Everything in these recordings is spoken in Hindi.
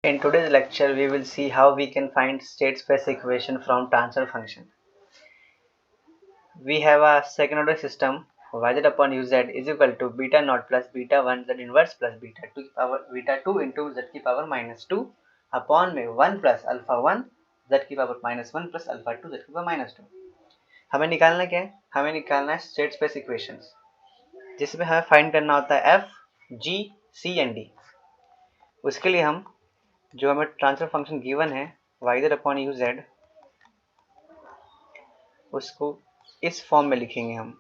In today's lecture, we will see how we can find state space equation from transfer function. We have a second order system yz upon uz is equal to beta naught plus beta 1 z inverse plus beta 2 की power beta 2 into z की power minus 2 upon में 1 plus alpha 1 z की power minus 1 plus alpha 2 z की power minus 2. हमें निकालना क्या है? हमें निकालना है स्टेट स्पेस इक्वेशंस, जिसमें हमें फाइंड करना होता है F, G, C and D. उसके लिए हम जो हमें ट्रांसफर फंक्शन गिवन है yz अपॉन यू जेड, उसको इस फॉर्म में लिखेंगे हम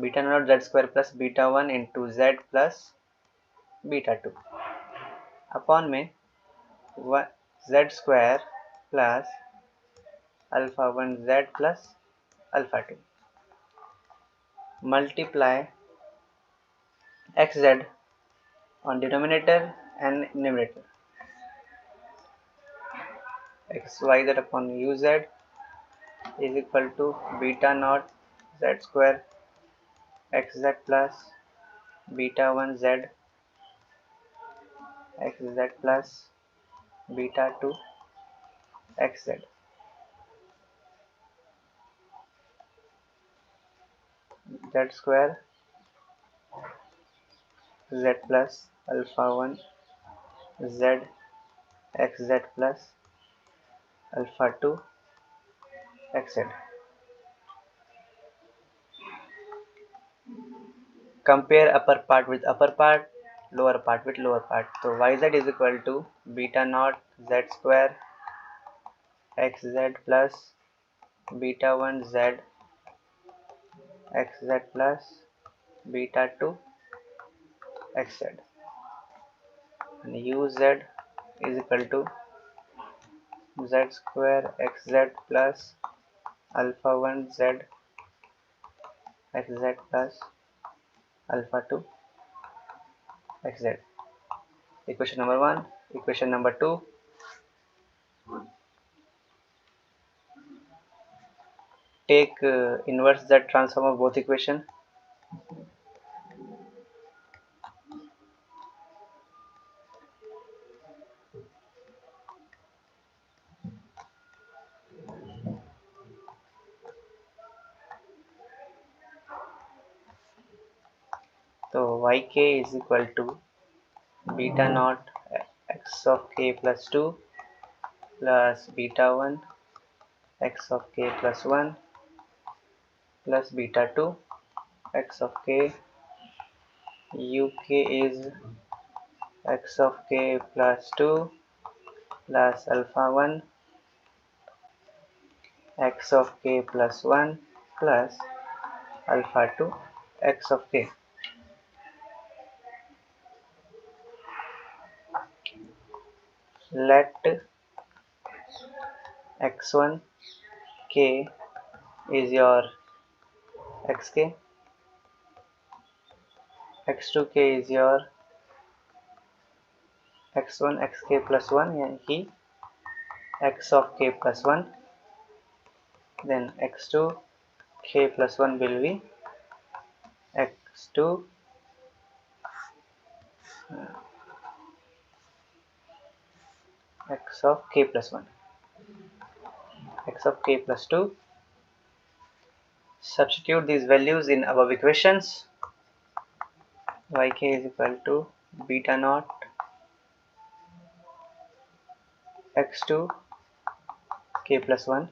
beta naught Z square plus beta 1 into Z plus beta 2 upon में Z square plus alpha 1 Z plus alpha 2 multiply X Z on denominator and numerator xyz upon uz is equal to beta naught z square xz plus beta 1 z xz plus beta 2 xz. Z square z plus alpha 1 z xz plus alpha 2 xz. Compare upper part with upper part, lower part with lower part. So yz is equal to beta naught z square xz plus beta 1 z xz plus beta 2 xz, and uz is equal to z square xz plus alpha 1 z xz plus alpha 2 xz. Equation number 1. Equation number 2. Take inverse z transform of both equation. So yk is equal to beta naught x of k plus 2 plus beta 1 x of k plus 1 plus beta 2 x of k. uk is x of k plus 2 plus alpha 1 x of k plus 1 plus alpha 2 x of k. Let x1 k is your xk, x2 k is your x1 xk plus 1 यानी कि x of k plus 1, then x2 k plus 1 will be x2 x of k plus 1, x of k plus 2. Substitute these values in above equations. Yk is equal to beta naught x2 k plus 1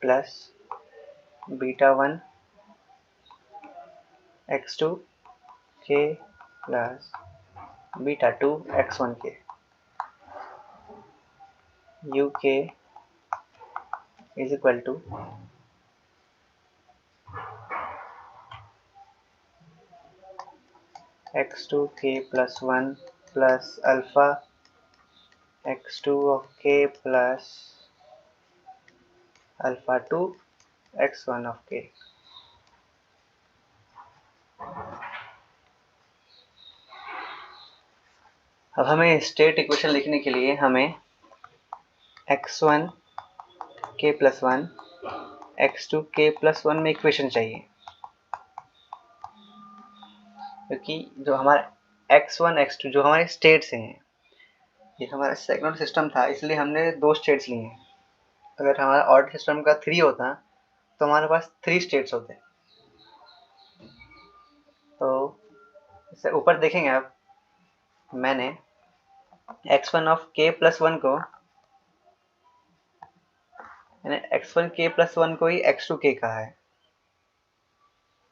plus beta 1 x2 k plus beta 2 x1 k. uk is equal to x2 k plus 1 plus alpha x2 of k plus alpha 2 x1 of k. अब हमें स्टेट इक्वेशन लिखने के लिए हमें x1 k plus 1 x2 k plus 1 में इक्वेशन चाहिए. क्योंकि जो हमारा x1 x2 जो हमारे स्टेट्स हैं, ये हमारा सेकंड सिस्टम था इसलिए हमने 2 स्टेट्स लिए हैं। अगर हमारा ऑर्डर सिस्टम का 3 होता तो हमारे पास 3 स्टेट्स होते। तो इससे ऊपर देखेंगे आप, मैंने x1 ऑफ k प्लस 1 को, मैंने x1 k प्लस 1 को ही x2 k कहा है,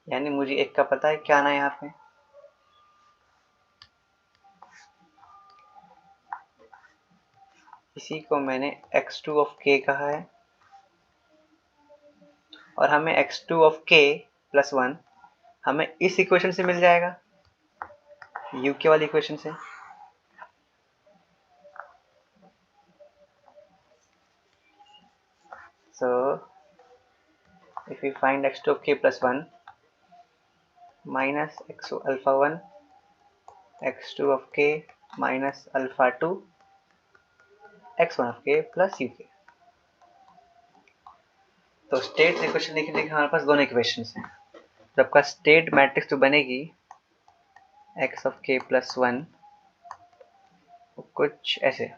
यानी मुझे एक का पता है क्या आना है यहाँ पे, इसी को मैंने x2 ऑफ k कहा है, और हमें x2 ऑफ k प्लस 1 हमें इस इक्वेशन से मिल जाएगा, uk वाली इक्वेशन से। So if we find x2 of k plus 1 minus x2 alpha 1 x2 of k minus alpha 2 x1 of k plus uk, तो स्टेट इक्वेशन लिखने के हमारे पास दोनों इक्वेशंस हैं। तो आपका स्टेट मैट्रिक्स तो बनेगी x of k plus 1 कुछ ऐसे,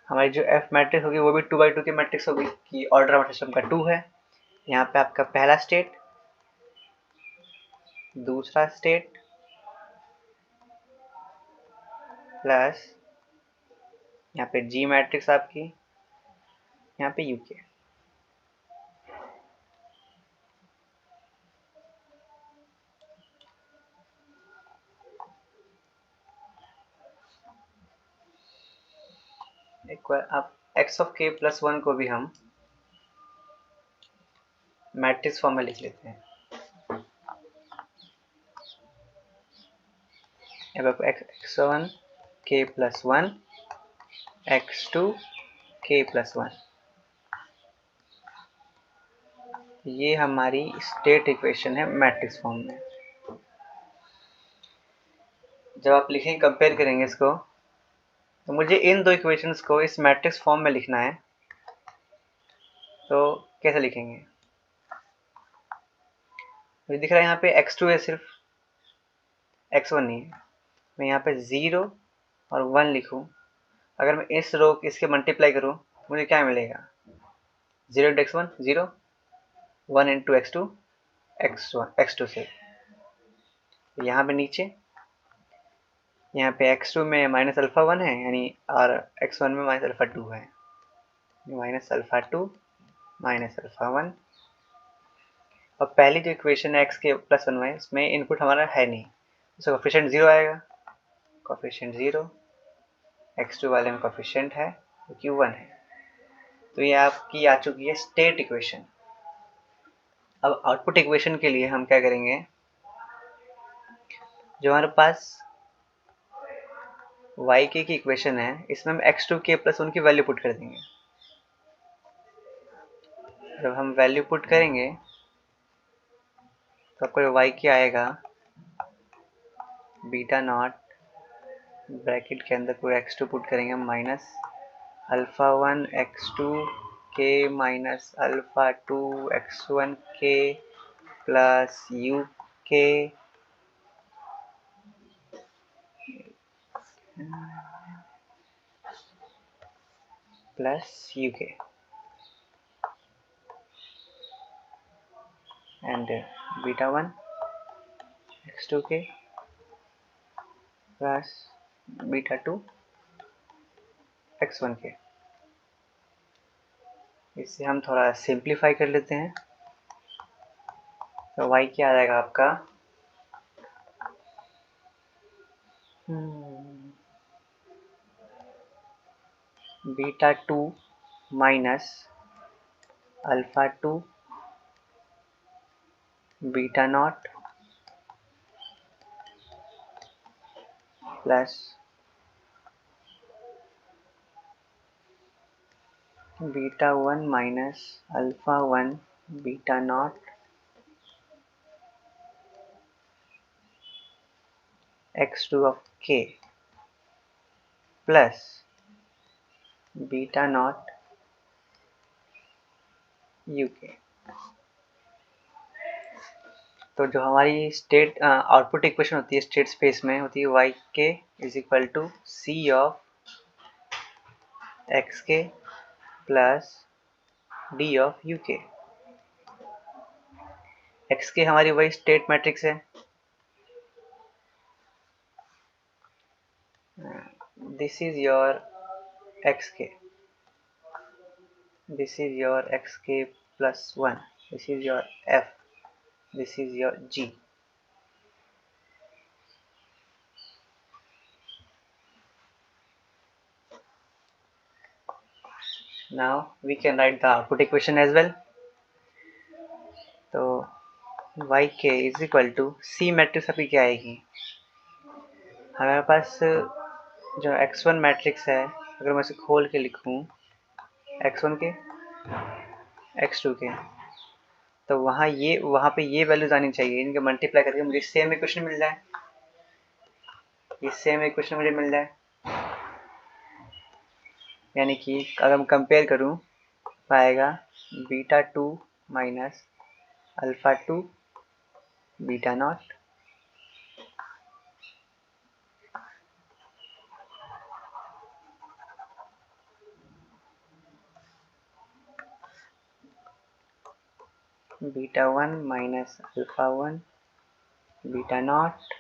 हमारी जो f मैट्रिक्स होगी वो भी 2 by 2 की मैट्रिक्स होगी कि ऑर्डर हमारे सिस्टम का 2 है। यहाँ पे आपका पहला स्टेट, दूसरा स्टेट प्लस यहाँ पे g मैट्रिक्स आपकी, यहाँ पे uk। एक बार आप x of k plus 1 को भी हम मैट्रिक्स फॉर्म में लिख लेते हैं। अब आपको x1 k plus 1 x2 k plus 1, ये हमारी स्टेट इक्वेशन है मैट्रिक्स फॉर्म में। जब आप लिखेंगे, कंपेयर करेंगे इसको, तो मुझे इन दो इक्वेशंस को इस मैट्रिक्स फॉर्म में लिखना है। तो कैसे लिखेंगे, मुझे दिख रहा है यहाँ पे x2 है, सिर्फ x1 नहीं है। मैं यहाँ पे 0 और 1 लिखूँ, अगर मैं इस रो इसके मल्टीप्लाई करूँ मुझे क्या मिलेगा, 0 into x1 0, 1 into x2 x2 से। यहाँ पे नीचे, यहाँ पे x2 में माइनस अल्फा 1 है यानी, और x1 में माइनस अल्फा 2 है, माइनस अल्फा 2 माइनस अल्फा 1। और पहली जो इक्वेशन है x के प्लस 1 है, इसमें इनपुट हमारा है नहीं, उसका कोफिशिएंट 0 आएगा, कोफिशिएंट 0, x2 वाले में कोफिशिएंट है जो कि 1 है। तो ये आपकी आ चुकी है स्टेट इक्वेशन। अब आउटपुट इक्वेशन के लिए हम क्या करेंगे, जो हमारे पास y की इक्वेशन है इसमें हम x2 k प्लस 1 की वैल्यू पुट कर देंगे। जब हम वैल्यू पुट करेंगे तो आपको y की आएगा बीटा नॉट, ब्रैकेट के अंदर पूरा x2 पुट करेंगे, minus alpha 1 x2 k minus alpha 2 x1 k plus you के प्लस यू के and beta 1 x2 k plus beta 2 x1 k। इसे हम थोड़ा सिंप्लीफाई कर लेते हैं, तो y क्या आ जाएगा आपका, beta 2 minus alpha 2 beta not plus beta 1 minus alpha 1 beta not x2 of k plus beta not uk। तो जो हमारी स्टेट आउटपुट इक्वेशन होती है स्टेट स्पेस में होती है y k is equal to C of x k plus D of u k. X k हमारी वही स्टेट मैट्रिक्स है, this is your x k, this is your xk plus 1, this is your f, this is your g। now we can write the output equation as well। तो yk is equal to c matrix अभी क्या आएगी, हमारे पास जो x1 मैट्रिक्स है अगर मैं इसे खोल के लिखूं x1 के x2 के, तो वहाँ पे ये वैल्यूज आनी चाहिए, इनके मल्टीप्लाई करके मुझे सेम इक्वेशन मिल जाए, ये सेम इक्वेशन मुझे मिल जाए। यानी कि अगर मैं कंपेयर करूं तो आएगा beta 2 minus alpha 2 beta not beta 1 minus alpha 1 beta not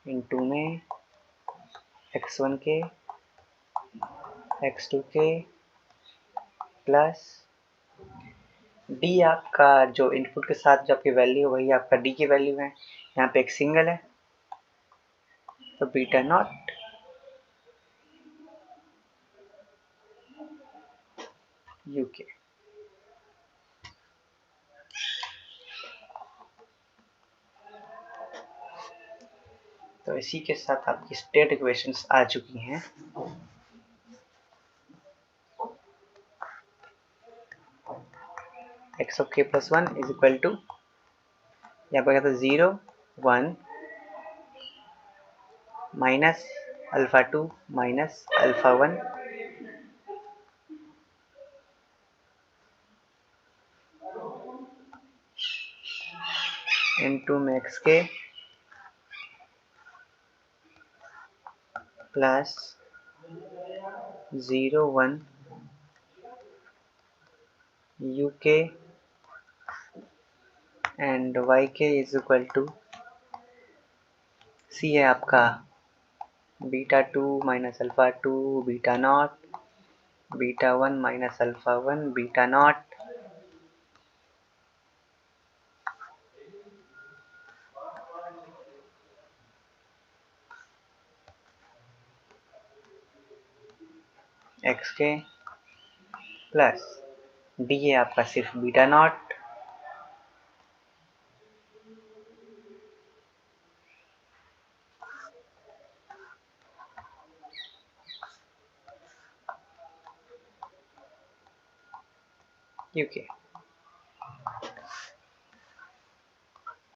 into में x1 के x2 के प्लस डी। आपका जो इनपुट के साथ जो आपकी वैल्यू है वही आपका डी की वैल्यू है, यहाँ पे एक सिंगल है तो बीटा नॉट यूके। तो इसी के साथ आपकी स्टेट इक्वेशंस आ चुकी हैं। एक्स ऑफ के प्लस 1 इज इक्वल टू यहाँ पर क्या था 0 1 minus alpha 2 minus alpha 1 into में एक्स के प्लस 0 1 यू के and Y k is equal to सी है आपका beta 2 minus alpha 2 beta not beta 1 minus alpha 1 beta not x k plus D है आपका सिर्फ बीटा नॉट यूके।